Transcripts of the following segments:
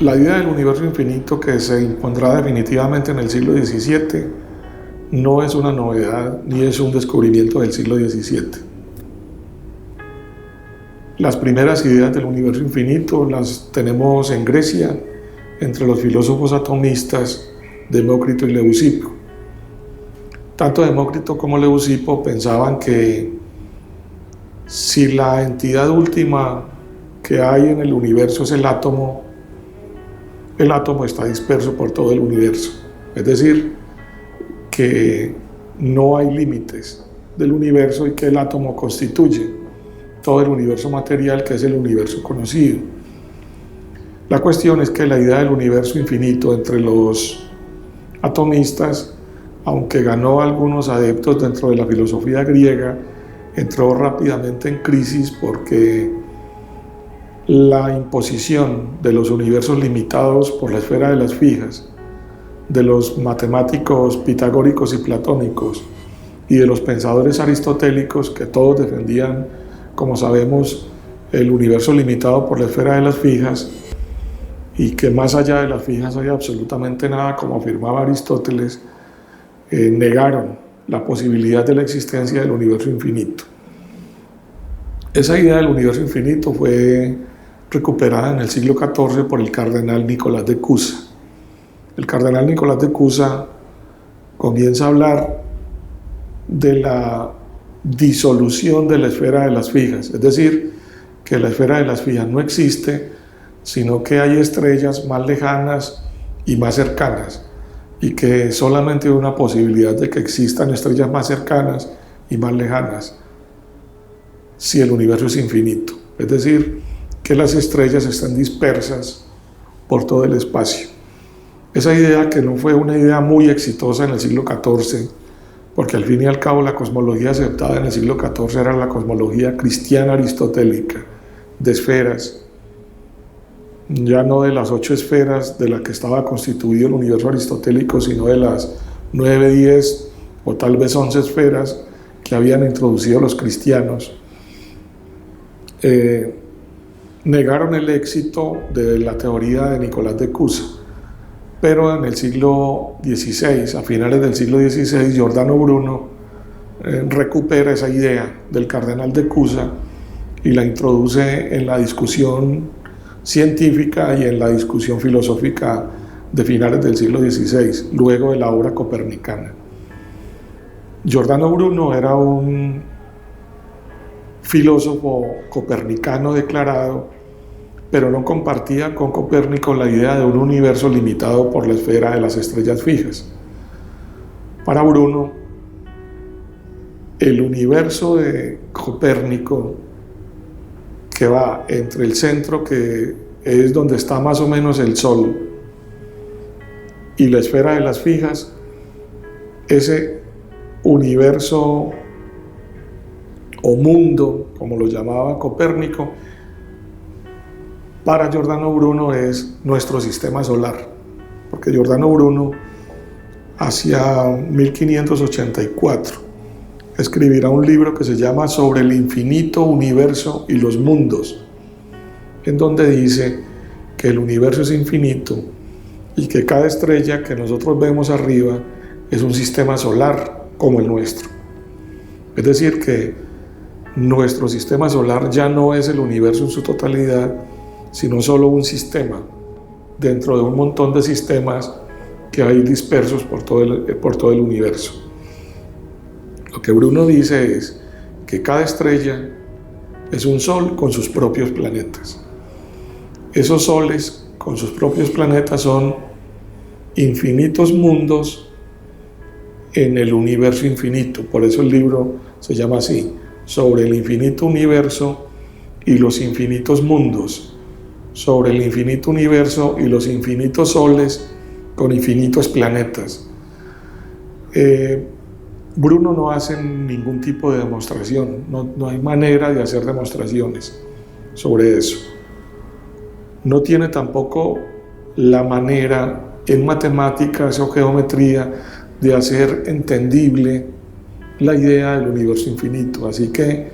La idea del universo infinito, que se impondrá definitivamente en el siglo XVII, no es una novedad ni es un descubrimiento del siglo XVII. Las primeras ideas del universo infinito las tenemos en Grecia, entre los filósofos atomistas Demócrito y Leucipo. Tanto Demócrito como Leucipo pensaban que si la entidad última que hay en el universo es el átomo está disperso por todo el universo. Es decir, que no hay límites del universo y que el átomo constituye todo el universo material, que es el universo conocido. La cuestión es que la idea del universo infinito entre los atomistas, aunque ganó algunos adeptos dentro de la filosofía griega, entró rápidamente en crisis porque la imposición de los universos limitados por la esfera de las fijas, de los matemáticos pitagóricos y platónicos y de los pensadores aristotélicos, que todos defendían, como sabemos, el universo limitado por la esfera de las fijas y que más allá de las fijas hay absolutamente nada, como afirmaba Aristóteles, negaron la posibilidad de la existencia del universo infinito. Esa idea del universo infinito fue recuperada en el siglo XIV por el cardenal Nicolás de Cusa. El cardenal Nicolás de Cusa comienza a hablar de la disolución de la esfera de las fijas, es decir, que la esfera de las fijas no existe, sino que hay estrellas más lejanas y más cercanas, y que solamente hay una posibilidad de que existan estrellas más cercanas y más lejanas si el universo es infinito, es decir, que las estrellas están dispersas por todo el espacio. Esa idea, que no fue una idea muy exitosa en el siglo XIV, porque al fin y al cabo la cosmología aceptada en el siglo XIV era la cosmología cristiana aristotélica, de esferas, ya no de las 8 esferas de las que estaba constituido el universo aristotélico, sino de las 9, 10 o tal vez 11 esferas que habían introducido los cristianos. Negaron el éxito de la teoría de Nicolás de Cusa, pero en el siglo XVI, a finales del siglo XVI, Giordano Bruno recupera esa idea del cardenal de Cusa y la introduce en la discusión científica y en la discusión filosófica de finales del siglo XVI, luego de la obra copernicana. Giordano Bruno era un filósofo copernicano declarado, pero no compartía con Copérnico la idea de un universo limitado por la esfera de las estrellas fijas. Para Bruno, el universo de Copérnico, que va entre el centro, que es donde está más o menos el Sol, y la esfera de las fijas, ese universo o mundo, como lo llamaba Copérnico, para Giordano Bruno es nuestro sistema solar, porque Giordano Bruno hacia 1584 escribirá un libro que se llama Sobre el infinito universo y los mundos, en donde dice que el universo es infinito y que cada estrella que nosotros vemos arriba es un sistema solar como el nuestro. Es decir, que nuestro sistema solar ya no es el universo en su totalidad, sino solo un sistema dentro de un montón de sistemas que hay dispersos por todo el universo. Lo que Bruno dice es que cada estrella es un sol con sus propios planetas. Esos soles con sus propios planetas son infinitos mundos en el universo infinito. Por eso el libro se llama así, Sobre el infinito universo y los infinitos mundos, sobre el infinito universo y los infinitos soles con infinitos planetas. Bruno no hace ningún tipo de demostración, no hay manera de hacer demostraciones sobre eso. No tiene tampoco la manera en matemáticas o geometría de hacer entendible la idea del universo infinito. Así que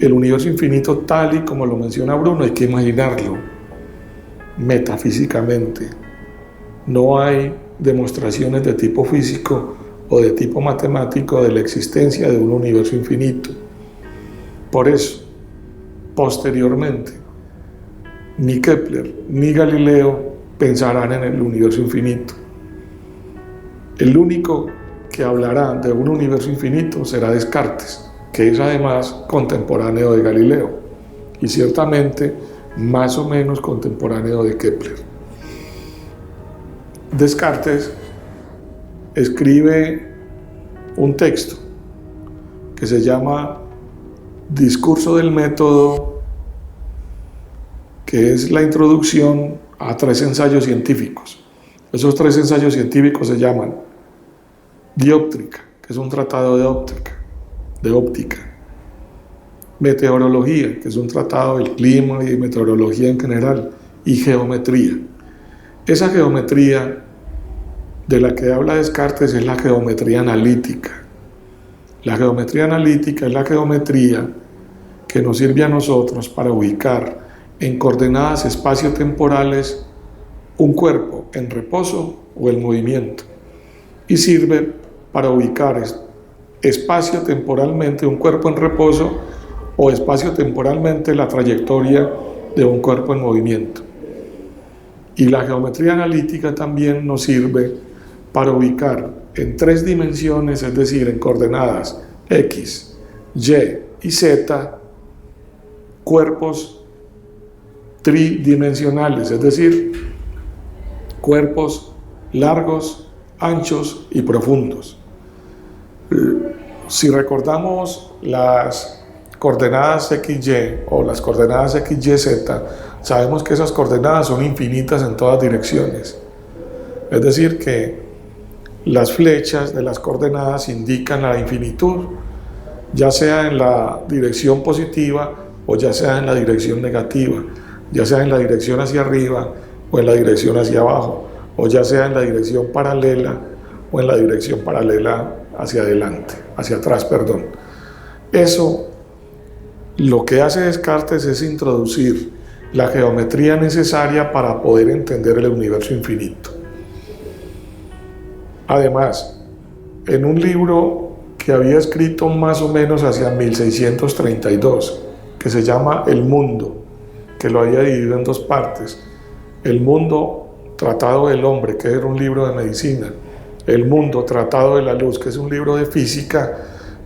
el universo infinito, tal y como lo menciona Bruno, hay que imaginarlo. metafísicamente. No hay demostraciones de tipo físico o de tipo matemático de la existencia de un universo infinito. Por eso, posteriormente, ni Kepler ni Galileo pensarán en el universo infinito. El único que hablará de un universo infinito será Descartes, que es además contemporáneo de Galileo y ciertamente más o menos contemporáneo de Kepler. Descartes escribe un texto que se llama Discurso del Método, que es la introducción a 3 ensayos científicos. Esos 3 ensayos científicos se llaman Dióptrica, que es un tratado de óptica, Meteorología, que es un tratado del clima y de meteorología en general, y Geometría. Esa geometría de la que habla Descartes es la geometría analítica. La geometría analítica es la geometría que nos sirve a nosotros para ubicar en coordenadas espaciotemporales un cuerpo en reposo o en movimiento, y sirve para ubicar espaciotemporalmente un cuerpo en reposo o espaciotemporalmente la trayectoria de un cuerpo en movimiento. Y la geometría analítica también nos sirve para ubicar en 3 dimensiones, es decir, en coordenadas X, Y y Z, cuerpos tridimensionales, es decir, cuerpos largos, anchos y profundos. Si recordamos las coordenadas XY o las coordenadas XYZ, sabemos que esas coordenadas son infinitas en todas direcciones. Es decir, que las flechas de las coordenadas indican la infinitud, ya sea en la dirección positiva o ya sea en la dirección negativa, ya sea en la dirección hacia arriba o en la dirección hacia abajo, o ya sea en la dirección paralela o en la dirección paralela hacia adelante, hacia atrás, perdón. Eso, lo que hace Descartes es introducir la geometría necesaria para poder entender el universo infinito. Además, en un libro que había escrito más o menos hacia 1632, que se llama El Mundo, que lo había dividido en 2 partes, El Mundo, Tratado del Hombre, que era un libro de medicina, El Mundo, Tratado de la Luz, que es un libro de física,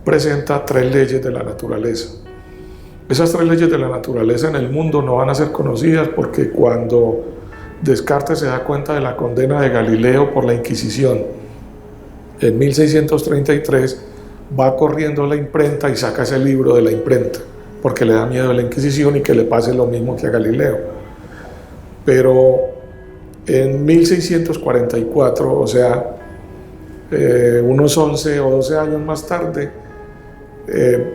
presenta 3 leyes de la naturaleza. Esas 3 leyes de la naturaleza en el mundo no van a ser conocidas porque cuando Descartes se da cuenta de la condena de Galileo por la Inquisición en 1633, va corriendo a la imprenta y saca ese libro de la imprenta porque le da miedo a la Inquisición y que le pase lo mismo que a Galileo. Pero en 1644, o sea, unos 11 o 12 años más tarde,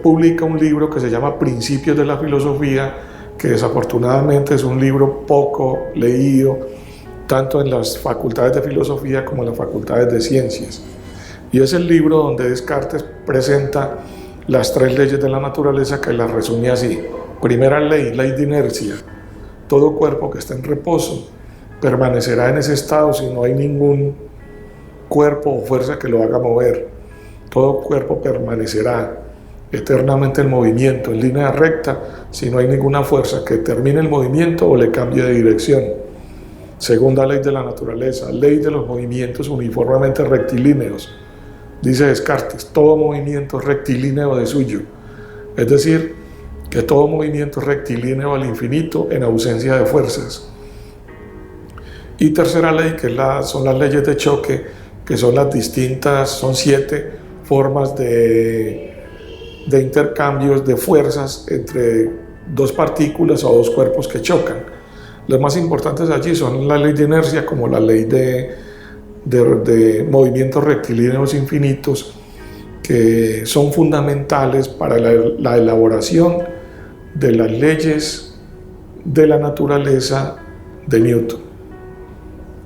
publica un libro que se llama Principios de la Filosofía, que desafortunadamente es un libro poco leído, tanto en las facultades de filosofía como en las facultades de ciencias. Y es el libro donde Descartes presenta las 3 leyes de la naturaleza, que las resume así. Primera ley, ley de inercia. Todo cuerpo que está en reposo permanecerá en ese estado si no hay ningún cuerpo o fuerza que lo haga mover. Todo cuerpo permanecerá eternamente en movimiento, en línea recta, si no hay ninguna fuerza que termine el movimiento o le cambie de dirección. Segunda ley de la naturaleza, ley de los movimientos uniformemente rectilíneos. Dice Descartes, todo movimiento es rectilíneo de suyo, es decir, que todo movimiento es rectilíneo al infinito en ausencia de fuerzas. Y tercera ley, que son las leyes de choque, que son las distintas, son 7 formas de intercambios de fuerzas entre 2 partículas o 2 cuerpos que chocan. Las más importantes allí son la ley de inercia, como la ley de movimientos rectilíneos infinitos, que son fundamentales para la elaboración de las leyes de la naturaleza de Newton,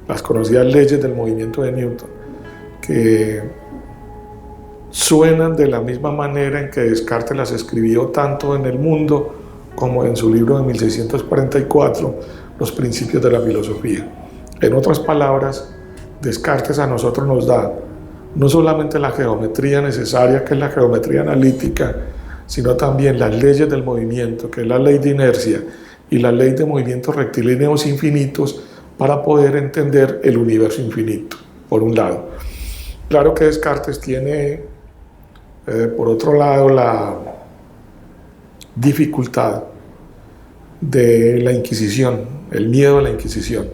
las conocidas leyes del movimiento de Newton, que suenan de la misma manera en que Descartes las escribió tanto en El Mundo como en su libro de 1644, los principios de la filosofía. En otras palabras, Descartes a nosotros nos da no solamente la geometría necesaria, que es la geometría analítica, sino también las leyes del movimiento, que es la ley de inercia y la ley de movimientos rectilíneos infinitos, para poder entender el universo infinito, por un lado. Claro que Descartes tiene, por otro lado, la dificultad de la Inquisición, el miedo a la Inquisición.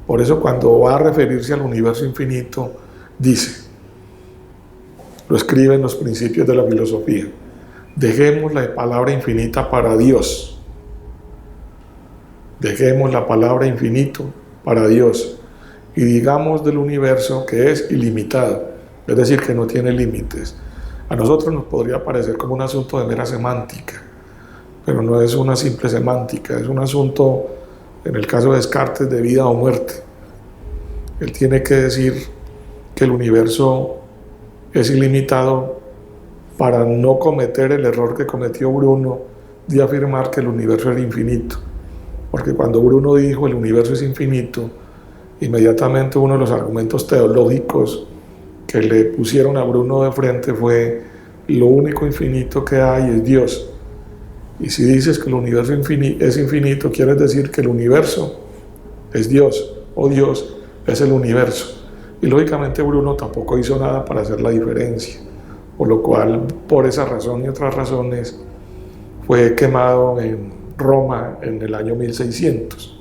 Por eso cuando va a referirse al universo infinito, dice, lo escribe en los principios de la filosofía: dejemos la palabra infinita para Dios. Dejemos la palabra infinito para Dios y digamos del universo que es ilimitado, es decir, que no tiene límites. A nosotros nos podría parecer como un asunto de mera semántica, pero no es una simple semántica, es un asunto, en el caso de Descartes, de vida o muerte. Él tiene que decir que el universo es ilimitado para no cometer el error que cometió Bruno de afirmar que el universo era infinito. Porque cuando Bruno dijo el universo es infinito, inmediatamente uno de los argumentos teológicos que le pusieron a Bruno de frente fue: lo único infinito que hay es Dios. Y si dices que el universo es infinito, quieres decir que el universo es Dios, o Dios es el universo. Y lógicamente Bruno tampoco hizo nada para hacer la diferencia, por lo cual, por esa razón y otras razones, fue quemado en Roma en el año 1600.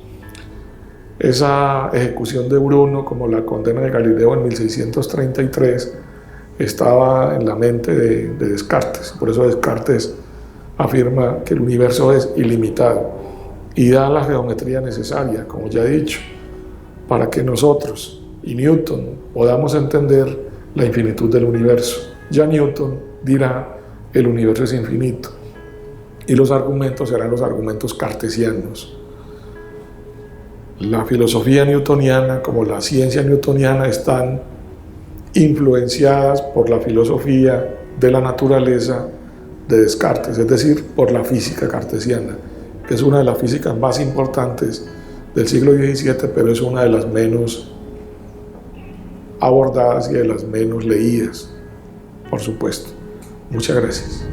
Esa ejecución de Bruno, como la condena de Galileo en 1633, estaba en la mente de Descartes. Por eso Descartes afirma que el universo es ilimitado y da la geometría necesaria, como ya he dicho, para que nosotros y Newton podamos entender la infinitud del universo. Ya Newton dirá: el universo es infinito, y los argumentos serán los argumentos cartesianos. La filosofía newtoniana, como la ciencia newtoniana, están influenciadas por la filosofía de la naturaleza de Descartes, es decir, por la física cartesiana, que es una de las físicas más importantes del siglo XVII, pero es una de las menos abordadas y de las menos leídas, por supuesto. Muchas gracias.